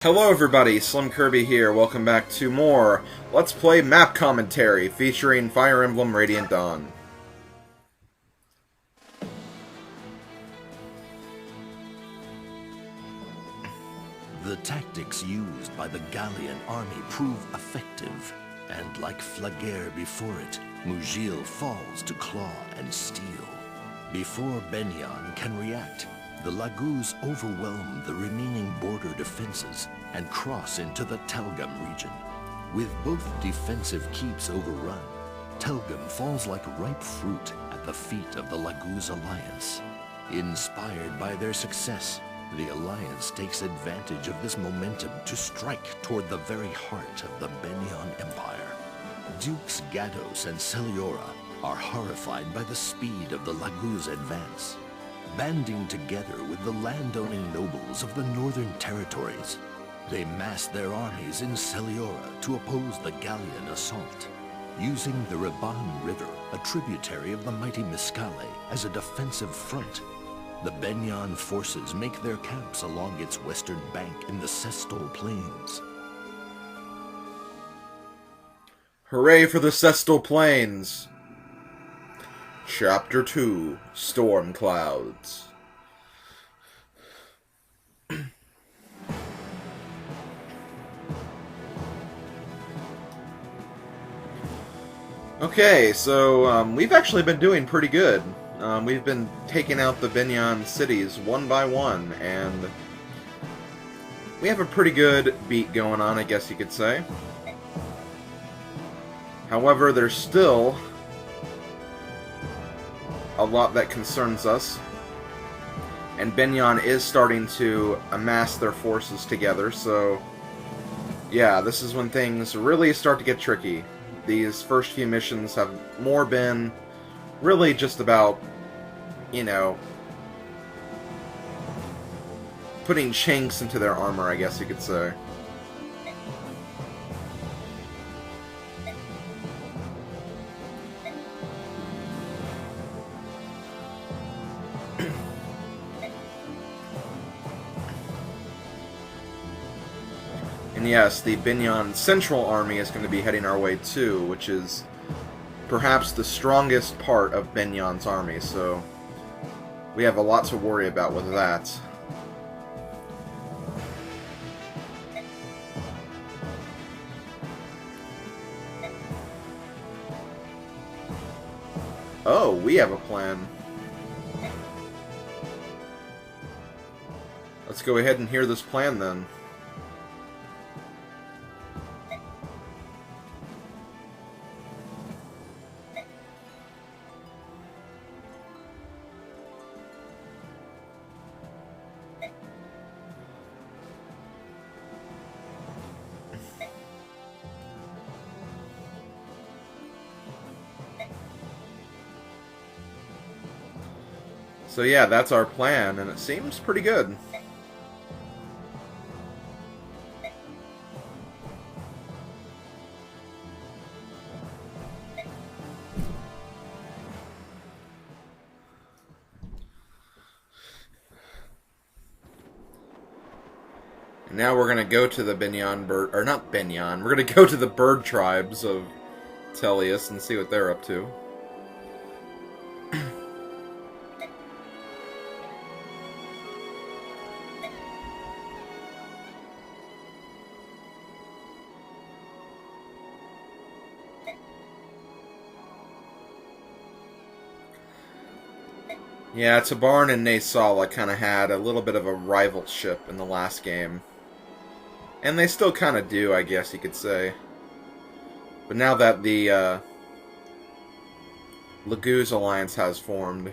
Hello everybody, Slim Kirby here. Welcome back to more Let's Play map commentary featuring Fire Emblem Radiant Dawn. The tactics used by the Gallian army prove effective, and like Flagere before it, Mugil falls to claw and steal. Before Benyan can react, the Laguz overwhelm the remaining border defenses and cross into the Telgum region. With both defensive keeps overrun, Telgum falls like ripe fruit at the feet of the Laguz alliance. Inspired by their success, the alliance takes advantage of this momentum to strike toward the very heart of the Benyan Empire. Dukes Gatos and Celiora are horrified by the speed of the Laguz advance. Banding together with the landowning nobles of the northern territories, they mass their armies in Celiora to oppose the Gallian assault. Using the Raban River, a tributary of the mighty Miscale, as a defensive front, the Benyan forces make their camps along its western bank in the Sestol Plains. Hooray for the Sestol Plains! Chapter 2, Storm Clouds. Okay, so we've actually been doing pretty good. We've been taking out the Benyan cities one by one, and we have a pretty good beat going on, I guess you could say. However, there's still a lot that concerns us, and Benyan is starting to amass their forces together, so yeah, this is when things really start to get tricky. These first few missions have more been really just about, you know, putting chinks into their armor, I guess you could say. And yes, the Benyan Central Army is going to be heading our way too, which is perhaps the strongest part of Benyan's army, so we have a lot to worry about with that. Oh, we have a plan. Let's go ahead and hear this plan then. So yeah, that's our plan, and it seems pretty good. And now we're gonna go to the Benyan bird, or not Benyan, we're gonna go to the bird tribes of Tellius and see what they're up to. Yeah, Tabarn and Naysala kind of had a little bit of a rivalship in the last game. And they still kind of do, I guess you could say. But now that the Laguz Alliance has formed,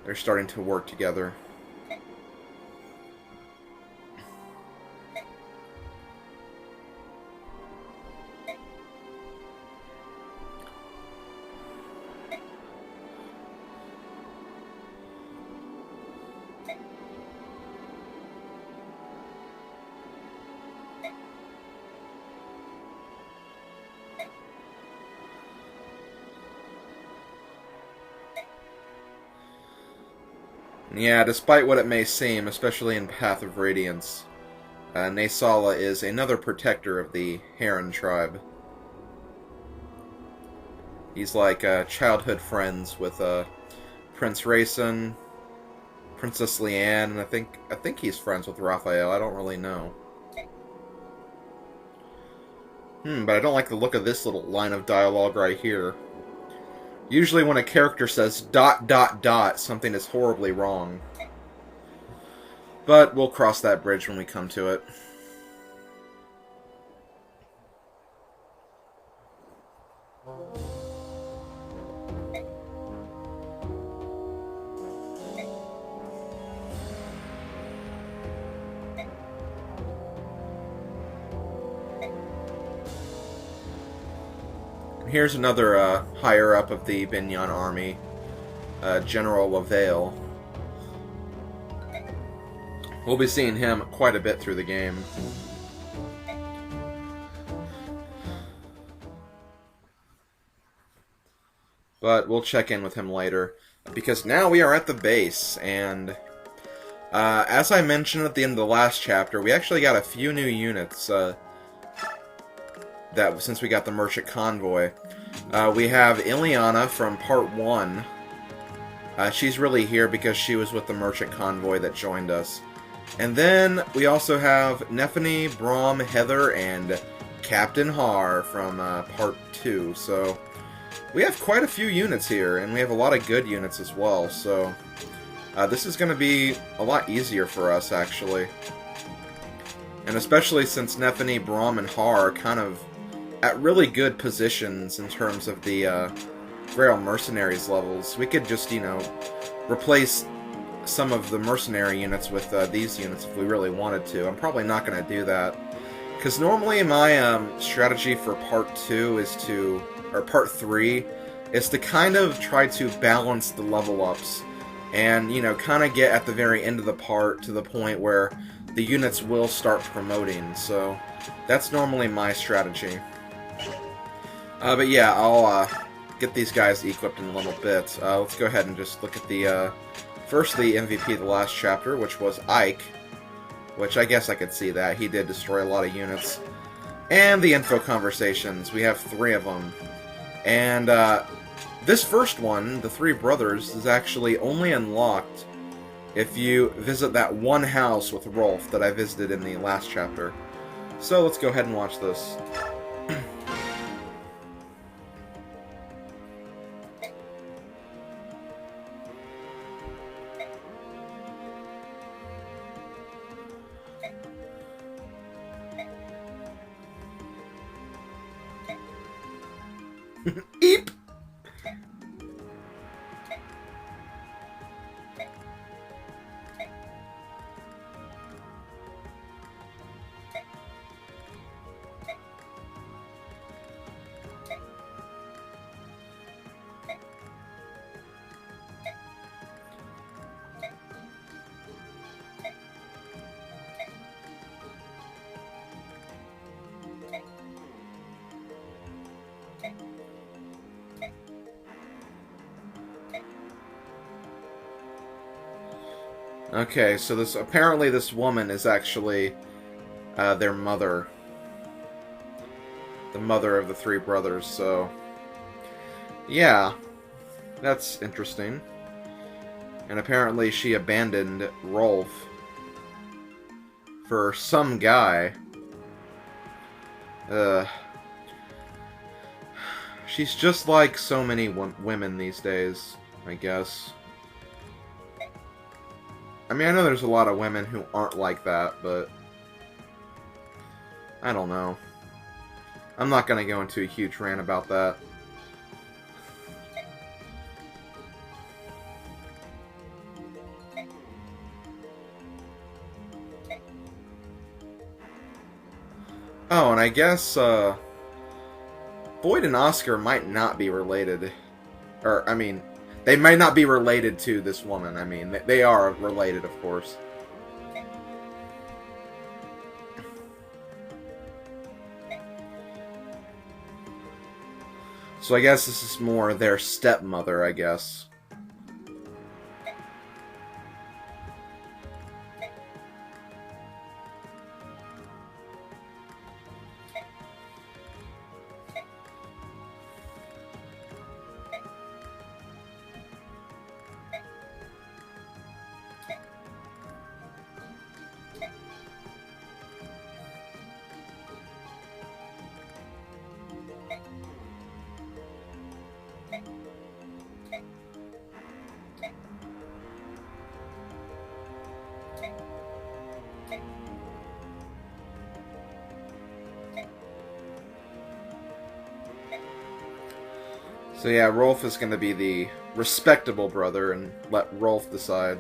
they're starting to work together. Yeah, despite what it may seem, especially in Path of Radiance, Naysala is another protector of the Heron tribe. He's like childhood friends with Prince Rayson, Princess Leanne, and I think he's friends with Raphael. I don't really know. But I don't like the look of this little line of dialogue right here. Usually when a character says ... something is horribly wrong. But we'll cross that bridge when we come to it. Here's another higher up of the Binyan army, General Lavale. We'll be seeing him quite a bit through the game. But we'll check in with him later, because now we are at the base, and as I mentioned at the end of the last chapter, we actually got a few new units that since we got the Merchant Convoy. We have Ileana from Part 1. She's really here because she was with the Merchant Convoy that joined us. And then we also have Nephany, Braum, Heather, and Captain Har from Part 2. So we have quite a few units here, and we have a lot of good units as well. So this is going to be a lot easier for us, actually. And especially since Nephany, Braum, and Har are kind of at really good positions in terms of the Grail Mercenaries levels. We could just, replace some of the mercenary units with these units if we really wanted to. I'm probably not going to do that, because normally my strategy for Part 2 is to, or Part 3, is to kind of try to balance the level ups, and, kind of get at the very end of the part to the point where the units will start promoting, so that's normally my strategy. But yeah, I'll get these guys equipped in a little bit. Let's go ahead and just look at the first the MVP of the last chapter, which was Ike, which I guess I could see that. He did destroy a lot of units. And the info conversations. We have 3 of them. And this first one, the 3 brothers, is actually only unlocked if you visit that one house with Rolf that I visited in the last chapter. So let's go ahead and watch this. Eep! Okay, so apparently this woman is actually their mother. The mother of the 3 brothers, so yeah, that's interesting. And apparently she abandoned Rolf for some guy. She's just like so many women these days, I guess. I mean, I know there's a lot of women who aren't like that, but I don't know. I'm not going to go into a huge rant about that. Oh, and I guess Boyd and Oscar might not be related. Or, I mean, they might not be related to this woman. I mean, they are related, of course. So I guess this is more their stepmother, I guess. So yeah, Rolf is going to be the respectable brother and let Rolf decide.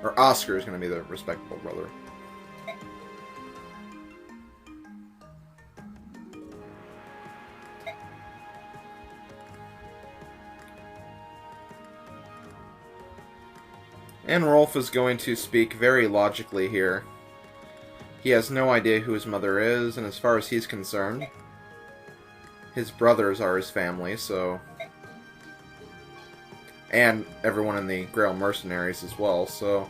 Or Oscar is going to be the respectable brother. And Rolf is going to speak very logically here. He has no idea who his mother is, and as far as he's concerned, his brothers are his family, so... And everyone in the Grail Mercenaries as well, so...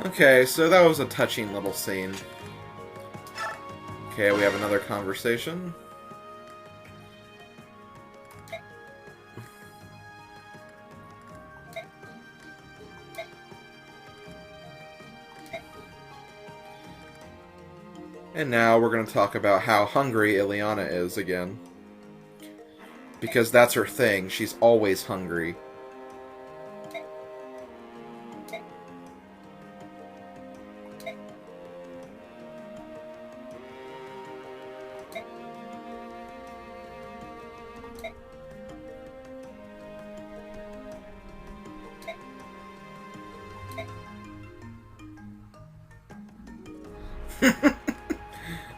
Okay, so that was a touching little scene. Okay, we have another conversation. And now we're going to talk about how hungry Ileana is again. Because that's her thing, she's always hungry.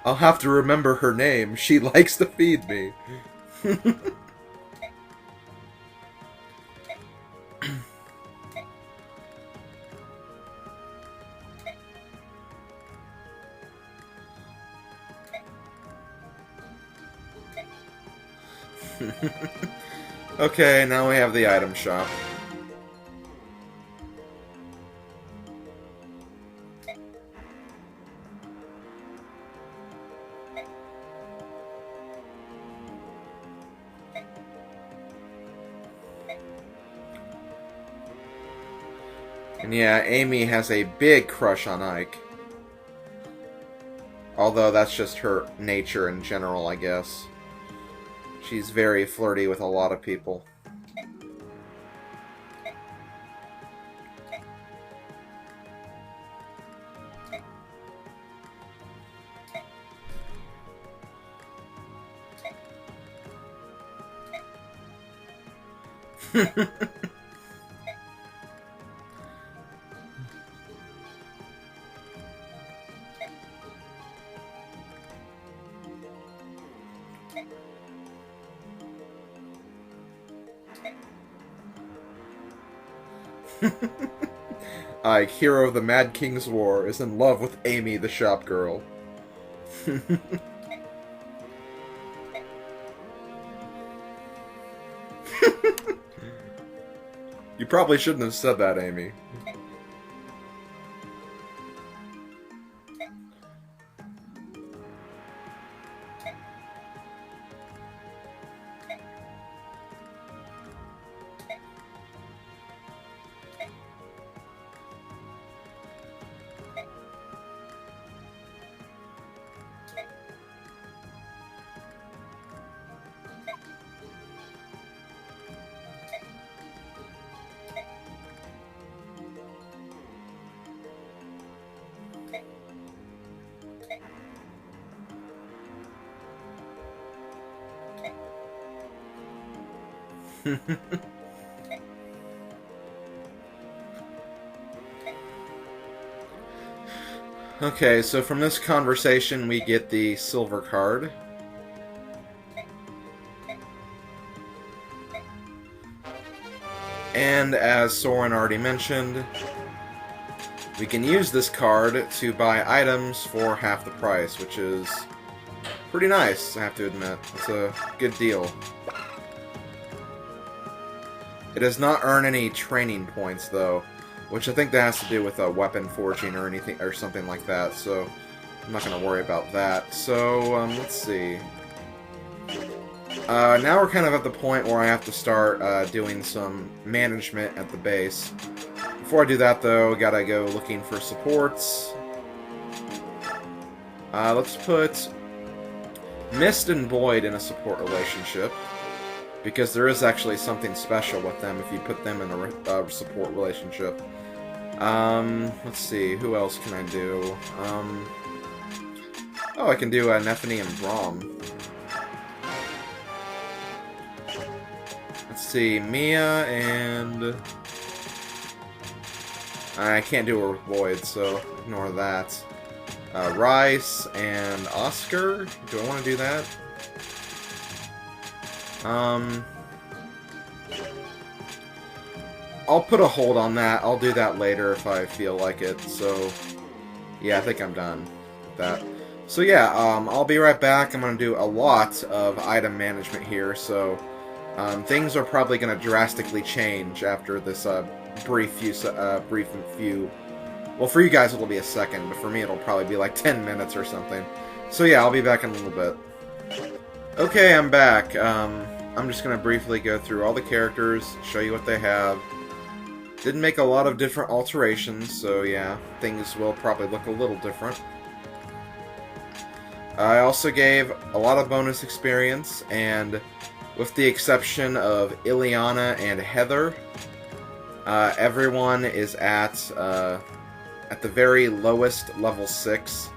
I'll have to remember her name. She likes to feed me. Okay, now we have the item shop. And yeah, Amy has a big crush on Ike. Although that's just her nature in general, I guess. She's very flirty with a lot of people. Ike, hero of the Mad King's War, is in love with Amy, the shop girl. You probably shouldn't have said that, Amy. Okay, so from this conversation we get the silver card. And as Soren already mentioned, we can use this card to buy items for half the price, which is pretty nice, I have to admit. It's a good deal. It does not earn any training points, though, which I think that has to do with weapon forging or anything or something like that. So I'm not going to worry about that. So, let's see. Now we're kind of at the point where I have to start doing some management at the base. Before I do that, though, I gotta go looking for supports. Let's put Mist and Void in a support relationship, because there is actually something special with them if you put them in a support relationship. Let's see, who else can I do? Oh, I can do Nephany and Braum. Let's see, Mia and... I can't do her with Void, so ignore that. Rice and Oscar? Do I want to do that? I'll put a hold on that. I'll do that later if I feel like it. So, yeah, I think I'm done with that. So yeah, I'll be right back. I'm going to do a lot of item management here, so things are probably going to drastically change after this brief few... Well, for you guys it'll be a second, but for me it'll probably be like 10 minutes or something. So yeah, I'll be back in a little bit. Okay, I'm back. I'm just going to briefly go through all the characters, show you what they have. Didn't make a lot of different alterations, so yeah, things will probably look a little different. I also gave a lot of bonus experience, and with the exception of Ileana and Heather, everyone is at the very lowest level 6.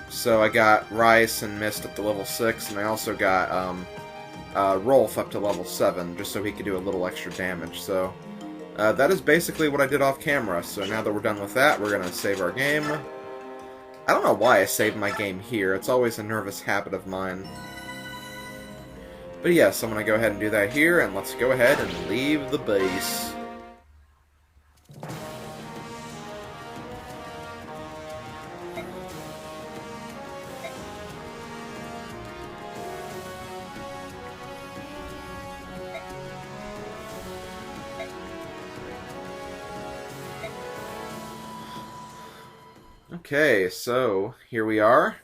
So I got Rice and Mist at the level 6, and I also got Rolf up to level 7, just so he could do a little extra damage. So that is basically what I did off camera. So now that we're done with that, we're going to save our game. I don't know why I saved my game here. It's always a nervous habit of mine. But yes, I'm going to go ahead and do that here, and let's go ahead and leave the base. Okay, so here we are.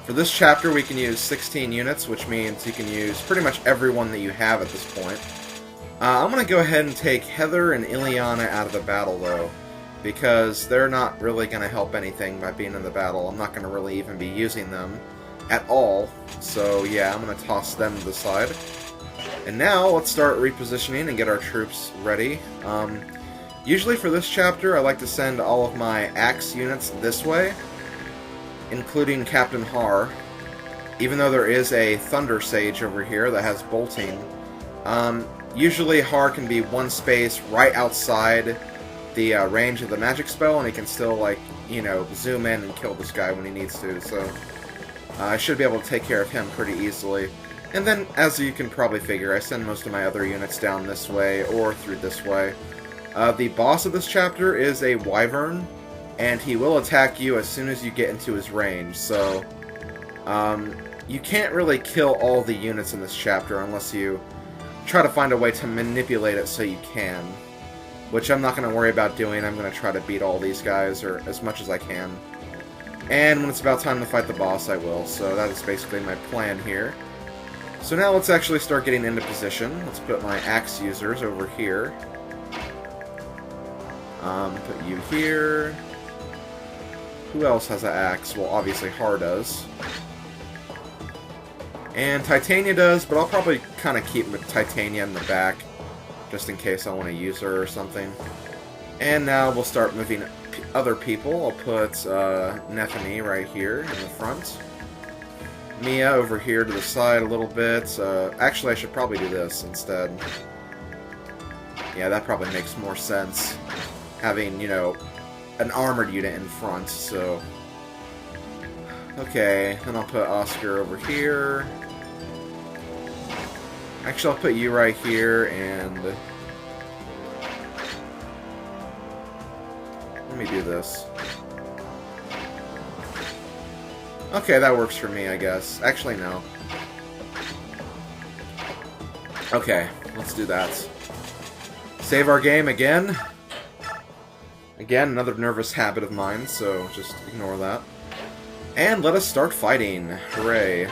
For this chapter we can use 16 units, which means you can use pretty much everyone that you have at this point. I'm going to go ahead and take Heather and Ileana out of the battle, though, because they're not really going to help anything by being in the battle. I'm not going to really even be using them at all, so yeah, I'm going to toss them to the side. And now, let's start repositioning and get our troops ready. Usually for this chapter, I like to send all of my axe units this way, including Captain Har, even though there is a Thunder Sage over here that has bolting. Usually Har can be one space right outside the range of the magic spell, and he can still, like, you know, zoom in and kill this guy when he needs to, so I should be able to take care of him pretty easily. And then, as you can probably figure, I send most of my other units down this way, or through this way. The boss of this chapter is a Wyvern, and he will attack you as soon as you get into his range, so you can't really kill all the units in this chapter unless you try to find a way to manipulate it so you can, which I'm not going to worry about doing. I'm going to try to beat all these guys, or as much as I can. And when it's about time to fight the boss, I will, so that is basically my plan here. So now let's actually start getting into position. Let's put my axe users over here. Put you here. Who else has an axe? Well, obviously Har does. And Titania does, but I'll probably kind of keep Titania in the back, just in case I want to use her or something. And now we'll start moving other people. I'll put Nephany right here in the front. Mia over here to the side a little bit. Actually, I should probably do this instead. Yeah, that probably makes more sense. Having, you know, an armored unit in front, so... Okay, then I'll put Oscar over here. Actually, I'll put you right here, and... Let me do this. Okay, that works for me, I guess. Actually, no. Okay, let's do that. Save our game again. Again, another nervous habit of mine, so just ignore that. And let us start fighting. Hooray.